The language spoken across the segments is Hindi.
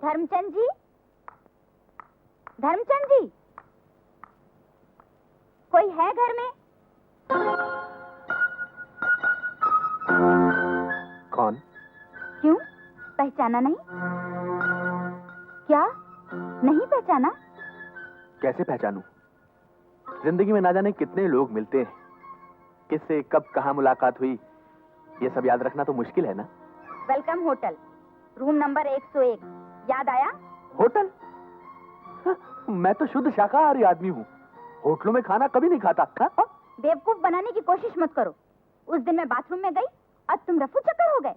धर्मचंद जी, धर्मचंद जी, कोई है घर में? कौन? क्यों, पहचाना नहीं? क्या नहीं पहचाना? कैसे पहचानूं? जिंदगी में ना जाने कितने लोग मिलते हैं, किससे कब कहां मुलाकात हुई, ये सब याद रखना तो मुश्किल है ना। वेलकम होटल, रूम नंबर 101, याद आया? होटल? मैं तो शुद्ध शाकाहारी आदमी हूँ, होटलों में खाना कभी नहीं खाता। बेवकूफ बनाने की कोशिश मत करो। उस दिन मैं बाथरूम में गई और तुम रफू चक्कर हो गए।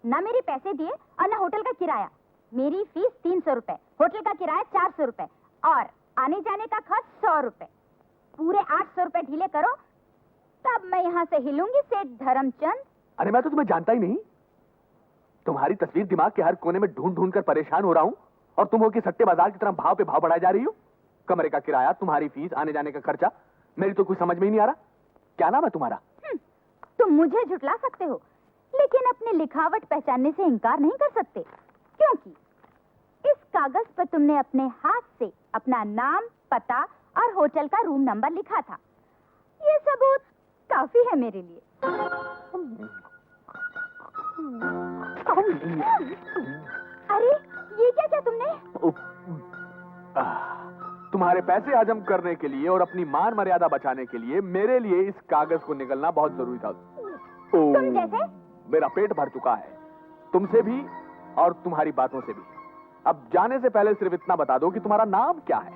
ना मेरे पैसे दिए और ना होटल का किराया। मेरी फीस 300 रुपए, होटल का किराया 400 रुपए और आने जाने का खर्च 100 रुपए। पूरे 800 रुपए ढीले करो, तब मैं यहाँ से हिलूंगी सेठ धर्मचंद। अरे मैं तो तुम्हें जानता ही नहीं। तुम्हारी तस्वीर दिमाग के हर कोने में ढूंढ ढूंढ कर परेशान हो रहा हूँ, और तुम हो कि सट्टे बाजार की तरह भाव पे भाव बढ़ाई जा रही हो। कमरे का किराया, तुम्हारी फीस, आने जाने का खर्चा, मेरी तो कुछ समझ में ही नहीं आ रहा। क्या नाम है तुम्हारा? तुम मुझे झुठला सकते हो, लेकिन अपनी लिखावट पहचानने से इनकार नहीं कर सकते, क्योंकि इस कागज पर तुमने अपने हाथ से अपना नाम, पता और होटल का रूम नंबर लिखा था। ये सबूत काफी है मेरे लिए। अरे ये क्या किया तुमने? तुम्हारे पैसे हजम करने के लिए और अपनी मान मर्यादा बचाने के लिए मेरे लिए इस कागज को निकलना बहुत जरूरी था। तुम जैसे? मेरा पेट भर चुका है, तुमसे भी और तुम्हारी बातों से भी। अब जाने से पहले सिर्फ इतना बता दो कि तुम्हारा नाम क्या है।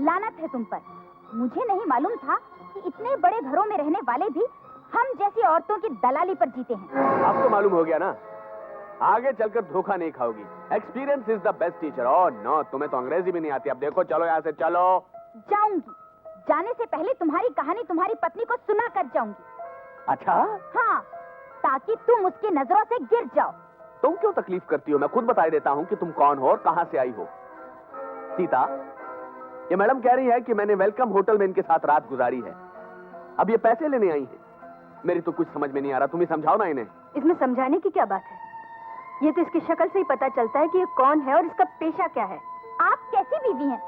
लानत है तुम पर। मुझे नहीं मालूम था कि इतने बड़े घरों में रहने वाले भी हम जैसी औरतों की दलाली पर जीते हैं। अब तो मालूम हो गया ना, आगे चलकर धोखा नहीं खाओगी। Experience is the best teacher. Oh no, तुम्हें तो अंग्रेजी भी नहीं आती। अब देखो, चलो यहाँ से चलो। जाऊंगी, जाने से पहले तुम्हारी कहानी तुम्हारी पत्नी को सुना कर जाऊंगी। अच्छा? हाँ, ताकि तुम उसकी नजरों से गिर जाओ। तुम क्यों तकलीफ करती हो? मैं खुद बता देता हूँ कि तुम कौन हो और कहां से आई हो। सीता, ये मैडम कह रही है कि मैंने वेलकम होटल में इनके साथ रात गुजारी है। अब ये पैसे लेने आई है। मेरी तो कुछ समझ में नहीं आ रहा, तुम ही समझाओ ना इन्हें। इसमें समझाने की क्या बात है? ये तो इसकी शक्ल से ही पता चलता है कि ये कौन है और इसका पेशा क्या है। आप कैसी बीवी हैं?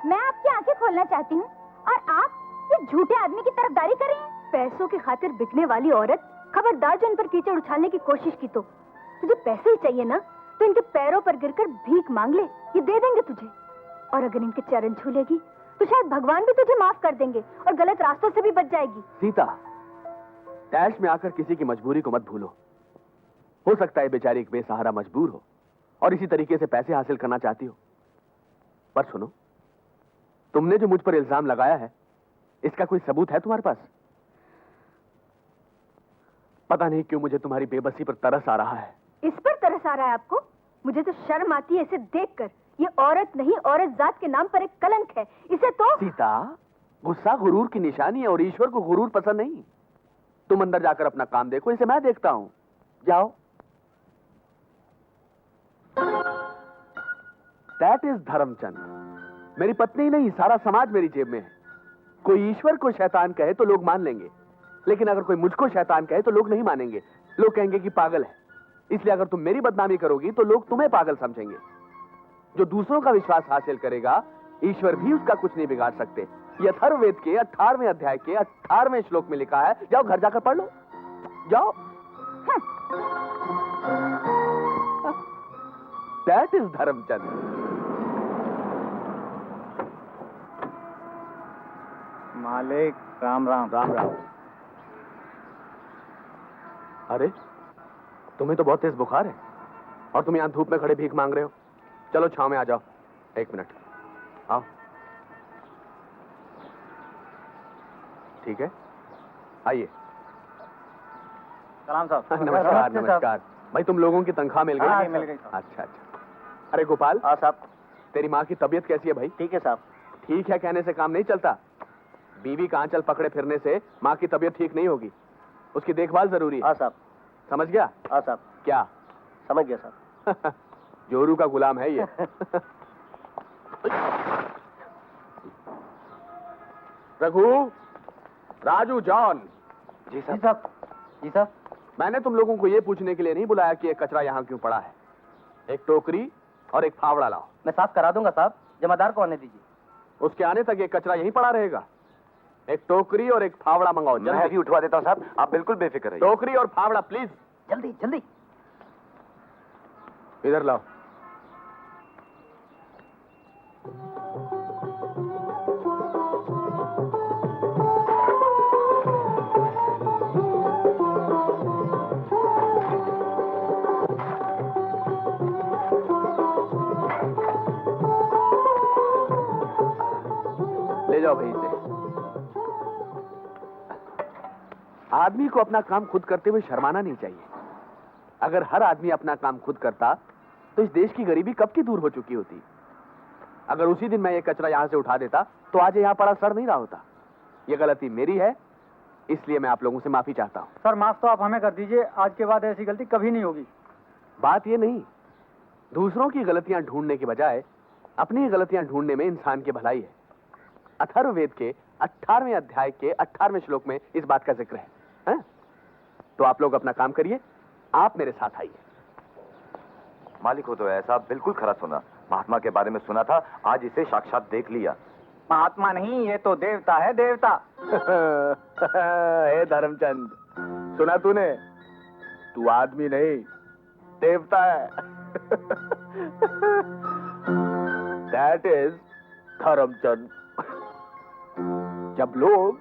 मैं आपकी आंखें खोलना चाहती हूँ और आप इस झूठे आदमी की तरफदारी कर रही हैं। पैसों की खातिर बिकने वाली औरत, खबरदार जो इन पर कीचड़ उछालने की कोशिश की तो। तुझे पैसे ही चाहिए ना, तो इनके पैरों पर गिरकर भीख मांग ले, ये दे देंगे तुझे। और अगर इनके चरण छू लेगी तो शायद भगवान भी तुझे माफ कर देंगे और गलत रास्तों से भी बच जाएगी। सीता, डैश में आकर किसी की मजबूरी को मत भूलो। हो सकता है बेचारी एक बेसहारा मजबूर हो और इसी तरीके से पैसे हासिल करना चाहती हो। पर सुनो, तुमने जो मुझ पर इल्जाम लगाया है, इसका कोई सबूत है तुम्हारे पास? पता नहीं क्यों मुझे तुम्हारी बेबसी पर तरस आ रहा है। इस पर तरस आ रहा है आपको? मुझे तो शर्म आती है इसे देखकर। ये औरत नहीं, औरत जात के नाम पर एक कलंक है। इसे तो... सीता, गुस्सा गुरूर की निशानी है और ईश्वर को गुरूर पसंद नहीं। तुम अंदर जाकर अपना काम देखो, इसे मैं देखता हूं। जाओ। That is Dharamchand. मेरी पत्नी नहीं, सारा समाज मेरी जेब में है। कोई ईश्वर को शैतान कहे तो लोग मान लेंगे, लेकिन अगर कोई मुझको शैतान कहे तो लोग नहीं मानेंगे। लोग कहेंगे कि पागल है। इसलिए अगर तुम मेरी बदनामी करोगी तो लोग तुम्हें पागल समझेंगे। जो दूसरों का विश्वास हासिल करेगा, ईश्वर भी उसका कुछ नहीं बिगाड़ सकते। ये अथर्ववेद के 18वें अध्याय के 18वें श्लोक में लिखा है। जाओ, घर जाकर पढ़ लो। जाओ। That is Dharamchand. मालिक, राम राम। राम राम। अरे, तुम्हें तो बहुत तेज बुखार है और तुम यहां धूप में खड़े भीख मांग रहे हो। चलो छांव में आ जाओ। एक मिनट, आओ। ठीक है, आइए। सलाम साहब। नमस्कार नमस्कार। भाई, तुम लोगों की तनख्वाह मिल गई? हाँ, मिल गई साहब। अच्छा अच्छा। अरे गोपाल। हाँ साहब। तेरी माँ की तबीयत कैसी है भाई? ठीक है साहब। ठीक है कहने से काम नहीं चलता। बीवी का आंचल पकड़े फिरने से माँ की तबीयत ठीक नहीं होगी। उसकी देखभाल जरूरी है। हाँ साहब। समझ गया? हाँ साहब। क्या? समझ गया साहब। जोरू का गुलाम है ये। रघु, राजू, जॉन। जी साहब। जी साहब। मैंने तुम लोगों को ये पूछने के लिए नहीं बुलाया कि ये कचरा यहाँ क्यों पड़ा है। एक टोकरी और एक फावड़ा लाओ। मैं साफ करा दूंगा साहब, जमादार को आने दीजिए। उसके आने तक ये कचरा यहीं पड़ा रहेगा। एक टोकरी और एक फावड़ा मंगाओ। मैं अभी उठवा देता हूँ साहब, आप बिल्कुल बेफिक्र रहिए। टोकरी और फावड़ा प्लीज। जल्दी जल्दी। इधर लाओ। ले जाओ भाई इसे। आदमी को अपना काम खुद करते हुए शर्माना नहीं चाहिए। अगर हर आदमी अपना काम खुद करता तो इस देश की गरीबी कब की दूर हो चुकी होती। अगर उसी दिन मैं ये कचरा यहां से उठा देता तो आज यहां पड़ा सड़ नहीं रहा होता। ये गलती मेरी है, इसलिए मैं आप लोगों से माफी चाहता हूं। सर माफ तो आप हमें कर दीजिए, आज के बाद ऐसी गलती कभी नहीं होगी। बात ये नहीं, दूसरों की गलतियां ढूंढने के बजाय अपनी गलतियां ढूंढने में इंसान की भलाई है। अथर्ववेद के 18वें अध्याय के 18वें श्लोक में इस बात का जिक्र है, हैं? तो आप लोग अपना काम करिए, आप मेरे साथ आइए। मालिक हो तो ऐसा बिल्कुल खरा सुना। महात्मा के बारे में सुना था, आज इसे साक्षात देख लिया। महात्मा नहीं, ये तो देवता है, देवता। हे धर्मचंद, सुना तूने? तू आदमी नहीं, देवता है। That is Dharamchand. जब लोग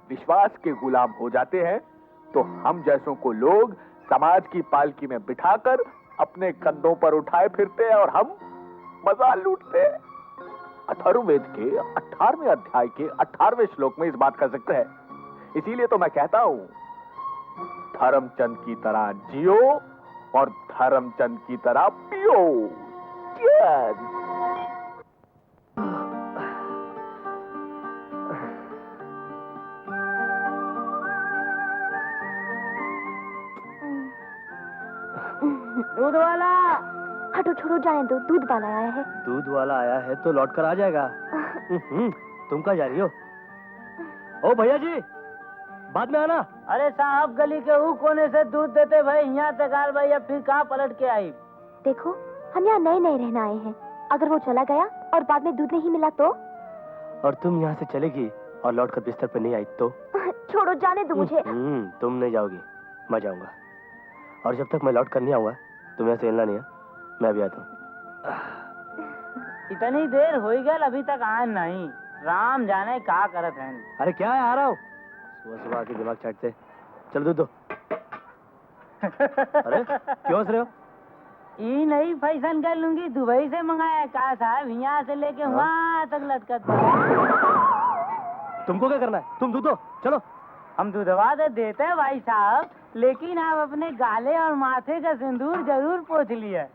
विश्वास के गुलाम हो जाते हैं तो हम जैसों को लोग समाज की पालकी में बिठाकर अपने कंधों पर उठाए फिरते हैं और हम मजा लूटते हैं। अथर्ववेद के 18वें अध्याय के 18वें श्लोक में इस बात का जिक्र है। इसीलिए तो मैं कहता हूं, धर्मचंद की तरह जियो और धर्मचंद की तरह पियो। Cheers! दूध वाला। हटो छोड़ो, जाने दो, दूध वाला आया है। दूध वाला आया है तो लौट कर आ जाएगा। तुम कहाँ जा रही हो? ओ भैया जी, बाद में आना। अरे साहब, गली के ऊ कोने से दूध देते भाई, यहाँ तक आल भाई, अब फिर कहाँ पलट के आई? देखो, हम यहाँ नए नए रहना आए हैं। अगर वो चला गया और बाद में दूध नहीं मिला तो? और तुम यहाँ से चलेगी और लौट कर बिस्तर पर नहीं आई तो? छोड़ो, जाने दो मुझे। तुम नहीं जाओगी, मैं जाऊंगा। और जब तक मैं लौट कर नहीं आऊंगा तुम यहाँ से हिलना नहीं है। मैं भी आता हूँ। इतनी देर हो गई, अभी तक आए नहीं। राम जाने क्या करत है। अरे क्या है, आ रहा हूँ। सुबह सुबह आके दिमाग चाटते। चल दूध दो। अरे क्यों हंस रहे हो? ये नहीं फैशन कर लूंगी, दुबई से मंगाया का साहब, यहाँ से लेके वहाँ तक लटकत। तुमको क्या करना है? तुम दूध दो, चलो। हम दूधवा तो देते हैं भाई साहब, लेकिन आप अपने गाले और माथे का सिंदूर जरूर पोंछ लिए।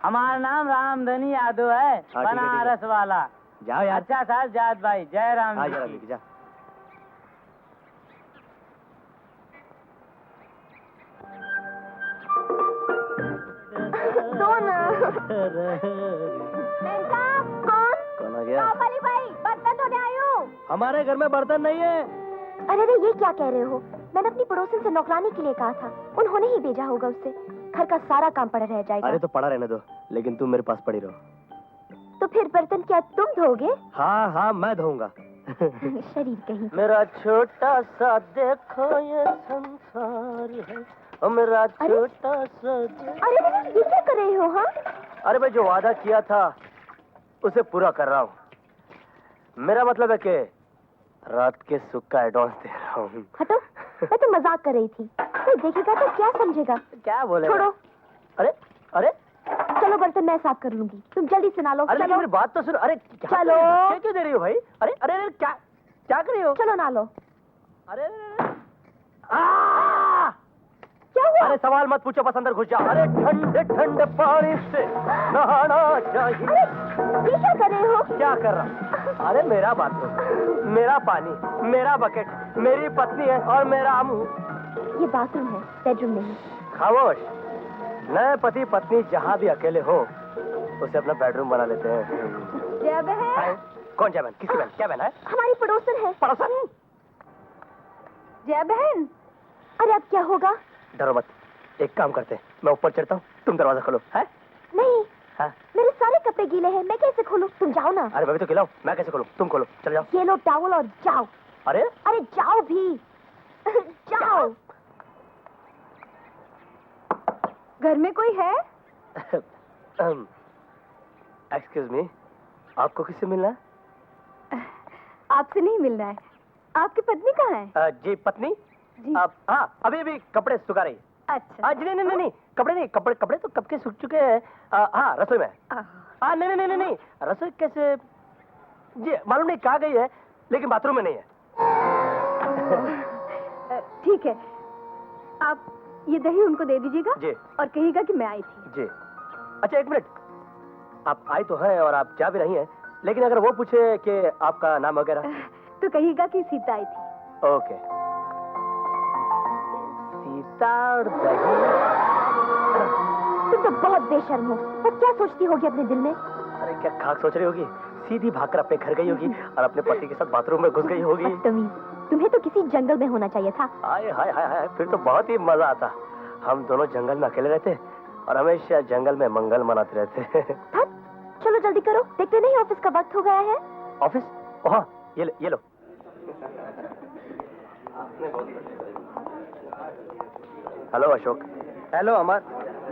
हमारा नाम रामधनी यादव है, बनारस वाला। जाओ यार। अच्छा साहब, जात भाई, जय राम जी जरा की। लेके जा। कौन? कौन आ गया? वाली भाई, बर्तन धोने आई हूँ। हमारे घर में बर्तन नहीं है। अरे रे, ये क्या कह रहे हो? मैंने अपनी पड़ोसन से नौकरानी के लिए कहा था, उन्होंने ही भेजा होगा उससे। घर का सारा काम पड़ा रह जाएगा। अरे तो पड़ा रहने दो, लेकिन तुम मेरे पास पड़ी रहो। तो फिर बर्तन क्या तुम धोगे? हाँ हाँ, मैं धोऊंगा। शरीर कहीं। मेरा छोटा सा देखो ये संसार है, और मेरा छोटा सा अरे रे, ये क्या कर रहे हो? हाँ, अरे मैं जो वादा किया था उसे पूरा कर रहा हूँ। मेरा मतलब है कि रात के सुख का एडवांस दे रहा हूँ। हटो, मैं तो मजाक कर रही थी। कोई देखेगा तो क्या समझेगा? क्या बोले? छोड़ो। अरे अरे चलो, बर्तन मैं साफ कर लूंगी, तुम जल्दी से नालो। अरे लेकिन चलो मेरी बात तो सुन। अरे क्या चलो। क्या क्यों दे रही हो भाई? अरे अरे अरे, क्या क्या कर रही हो? चलो नालो। अरे अरे, अरे। आ! क्या हुआ? अरे सवाल मत पूछो, बस अंदर घुस जाओ। अरे ठंडे ठंडे पानी से नहाना चाहिए। अरे ये क्या कर रहे हो? क्या कर रहा? अरे मेरा बाथरूम, मेरा पानी, मेरा बकेट, मेरी पत्नी है और मेरा मुंह। ये बाथरूम है, बेडरूम नहीं। खामोश। नए पति पत्नी जहाँ भी अकेले हो उसे अपना बेडरूम बना लेते हैं। जय बहन। कौन जय बहन? किसकी बहन? क्या बहन है? हमारी पड़ोसन है। पड़ोसन? जय बहन। अरे अब क्या होगा? डरो मत, एक काम करते हैं, मैं ऊपर चढ़ता हूँ, तुम दरवाजा खोलो। है? नहीं हाँ? मेरे सारे कपड़े गीले हैं, मैं कैसे खोलूं? तुम जाओ ना। अरे मैं भी तो खिलाऊं, मैं कैसे खोलूं? तुम खोलो, चल जाओ। ये लो टॉवल और जाओ। अरे अरे जाओ भी। जाओ। घर में कोई है? एक्सक्यूज मी, आपको किससे मिलना है? आपसे नहीं मिलना है। आपकी पत्नी कहाँ है? जी पत्नी? जी। हाँ, अभी अभी कपड़े सुखा रही है। अच्छा। जी नहीं, कपड़े नहीं, कपड़े तो कब के सूख चुके हैं। हाँ, रसोई में। नहीं, रसोई कैसे? जी मालूम नहीं कहाँ गई है, लेकिन बाथरूम में नहीं है। ठीक है, आप ये दही उनको दे दीजिएगा जी। और कहिएगा कि मैं आई थी। जी। अच्छा एक मिनट, आप आई तो हैं और आप जा भी रही हैं, लेकिन अगर वो पूछे कि आपका नाम वगैरह? तो कहिएगा कि सीता आई थी। ओके। सीता और दही। तुम तो बहुत बेशर्म हो। पर क्या सोचती होगी अपने दिल में? अरे क्या खाक सोच रही होगी? सीधी भागकर अपने घर गई होगी और अपने पति के साथ बाथरूम में घुस गई होगी। बदतमीज, तुम्हें तो किसी जंगल में होना चाहिए था। हाय हाय हाय हाय, फिर तो बहुत ही मजा आता। हम दोनों जंगल में अकेले रहते और हमेशा जंगल में मंगल मनाते रहते। थक, चलो जल्दी करो, देखते नहीं ऑफिस का वक्त हो गया है। ऑफिस? हाँ, ये लो। हेलो अशोक। हेलो अमर,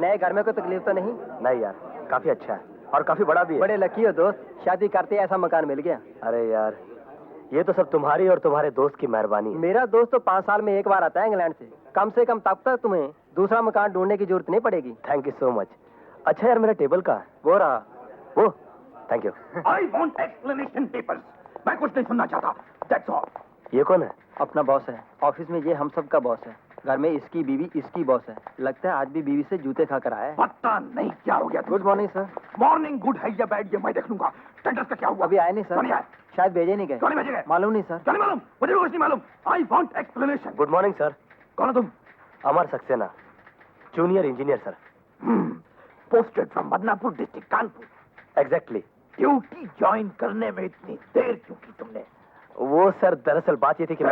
नए घर में कोई तकलीफ तो नहीं? नहीं यार, काफी अच्छा है और काफी बड़ा भी है। बड़े लकी हो दोस्त, शादी करते ऐसा मकान मिल गया। अरे यार, ये तो सब तुम्हारी और तुम्हारे दोस्त की मेहरबानी है। मेरा दोस्त तो 5 साल में एक बार आता है इंग्लैंड से कम तब तक तुम्हें दूसरा मकान ढूंढने की जरूरत नहीं पड़ेगी। Thank you so much. अच्छा यार, मेरा टेबल कहाँ है? वो रहा। वो, thank you. I want explanation papers. मैं कुछ नहीं सुनना चाहता। That's all. ये कौन है? अपना बॉस है, ऑफिस में ये हम सब का बॉस है। घर में इसकी बीवी इसकी बॉस है। लगता है आज भी बीवी से जूते खा कर आया है। पता नहीं क्या हो गया। Good morning sir. Morning good है या बैड ये मैं देख लूंगा। टेंडर्स का क्या हुआ? अभी आए नहीं क्यों नहीं सर, आए? शायद भेजे नहीं गए। क्यों नहीं भेजे गए? मालूम नहीं सर। क्यों नहीं मालूम? मुझे भी कुछ नहीं मालूम। I want explanation. Good morning sir. कौन हो तुम? Amar Saxena, junior engineer sir. Posted from Badnapur district Kanpur. Exactly. Duty join करने में इतनी देर क्यों की तुमने? वो सर दरअसल बात ये थी कि मैं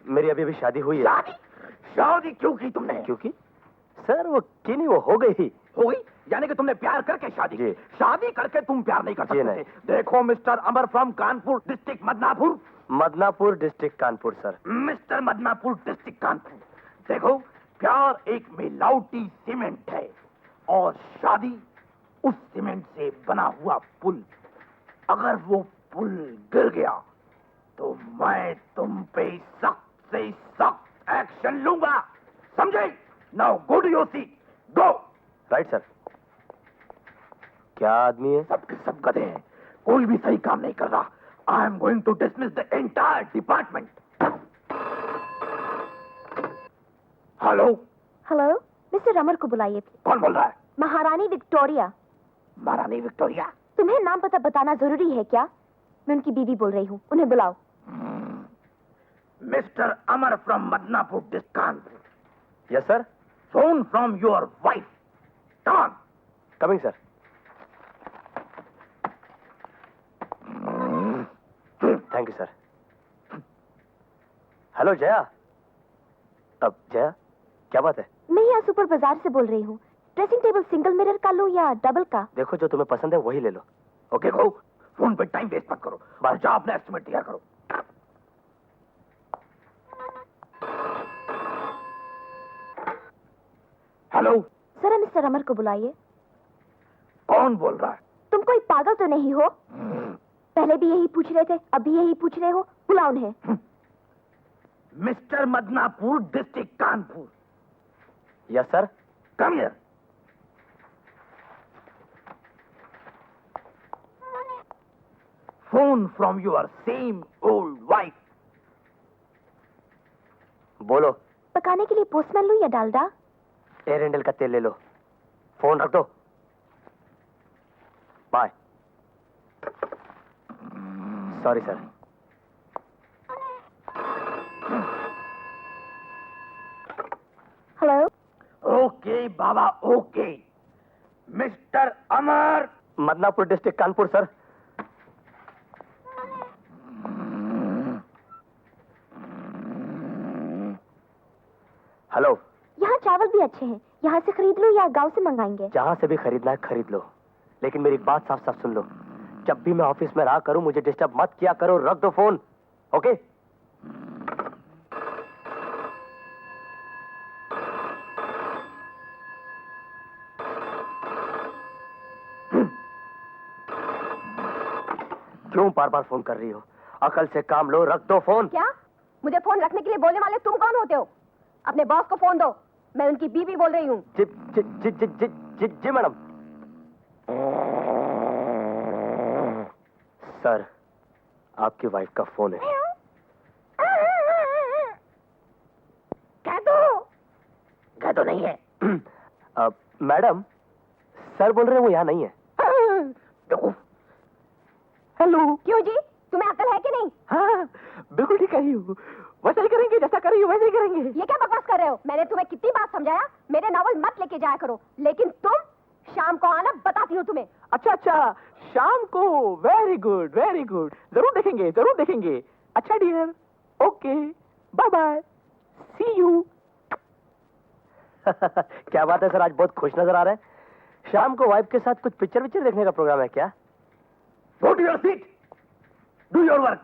मेरी अभी अभी शादी हुई है। शादी क्यों की तुमने? क्योंकि सर वो की नहीं, वो हो गई ही। हो गई? यानी कि तुमने प्यार करके शादी की? जी। शादी करके तुम प्यार नहीं कर जी सकते नहीं। थे। देखो mister Amar from Kanpur district Madanapur. Madanapur district Kanpur sir. Mister Madanapur district Kanpur, देखो प्यार एक मिलावटी सीमेंट है और शादी उस सीमेंट से बना हुआ पुल। अगर वो पुल गिर गया तो मैं तुम पे सख्त से सख्त एक्शन लूंगा, समझे? Now go to your seat, go. Right sir. क्या आदमी है? सबके सब गधे हैं, कोई भी सही काम नहीं कर रहा। I am going to dismiss the entire department. Hello? Hello, mister Amar को बुलाइए। कौन बोल रहा है? महारानी विक्टोरिया। महारानी विक्टोरिया? तुम्हें नाम पता बताना जरूरी है क्या? मैं उनकी बीवी बोल रही हूँ, उन्हें बुलाओ। Mister Amar from Madanapur district Kanpur. Yes sir. Phone from your wife. Come on. Coming sir. Thank you sir. Hello Jaya. अब जया, क्या बात है? मैं यहाँ सुपर बाजार से बोल रही हूँ। ड्रेसिंग टेबल सिंगल मिरर का लो या डबल का? देखो जो तुम्हें पसंद है वही ले लो। ओके गो, फोन पे टाइम वेस्ट मत करो। और जाओ अपना एस्टिमेट तैयार करो। हेलो? जरा मिस्टर अमर को बुलाइए। कौन बोल रहा है? तुम कोई पागल तो नहीं हो? पहले भी यही पूछ रहे थे, अभी यही पूछ रहे हो। बुलाओ उन्हें। Mister Madanapur district Kanpur. Yes sir. Come here. Phone from your same old wife. बोलो। पकाने के लिए पोस्टमैन लूं या डालडा? एरेंडल का तेल ले लो। फोन रख दो। Bye. Sorry sir. Hello? Okay बाबा, okay. Mister Amar. Madanapur district Kanpur sir. Hello. यहाँ चावल भी अच्छे हैं, यहाँ से खरीद लो या गांव से मंगाएंगे? जहां से भी खरीदना है खरीद लो, लेकिन मेरी एक बात साफ साफ सुन लो, जब भी मैं ऑफिस में रहा करूं मुझे डिस्टर्ब मत किया करो, रख दो फोन। ओके? क्यों बार बार फोन कर रही हो? अकल से काम लो, रख दो फोन। क्या? मुझे फोन रखने के लिए बोलने वाले तुम कौन होते हो? अपने बॉस को फोन दो, मैं उनकी बीवी बोल रही हूँ। जी जी जी जी जी जी, जी मैडम। सर, आपकी वाइफ का फोन है। कह तो नहीं है। मैडम, सर बोल रहे हैं वो यहाँ नहीं है। हेलो। क्यों जी, तुम्हें अकल है कि नहीं? हाँ, बिल्कुल ठीक कही हूँ, वैसा ही करेंगे जैसा कर रही हूँ वैसे ही करेंगे। ये क्या बकवास कर रहे हो? मैंने तुम्हें कितनी बार समझाया मेरे नावल मत लेके जाया करो, लेकिन तुम शाम को आना, बताती हूँ तुम्हें। अच्छा अच्छा, शाम को। वेरी गुड वेरी गुड, जरूर देखेंगे जरूर देखेंगे। अच्छा dear, okay, bye bye, see you. क्या बात है सर, आज बहुत खुश नजर आ रहे हैं। शाम को वाइफ के साथ कुछ पिक्चर विक्चर देखने का प्रोग्राम है क्या? Go to your seat. Do your work.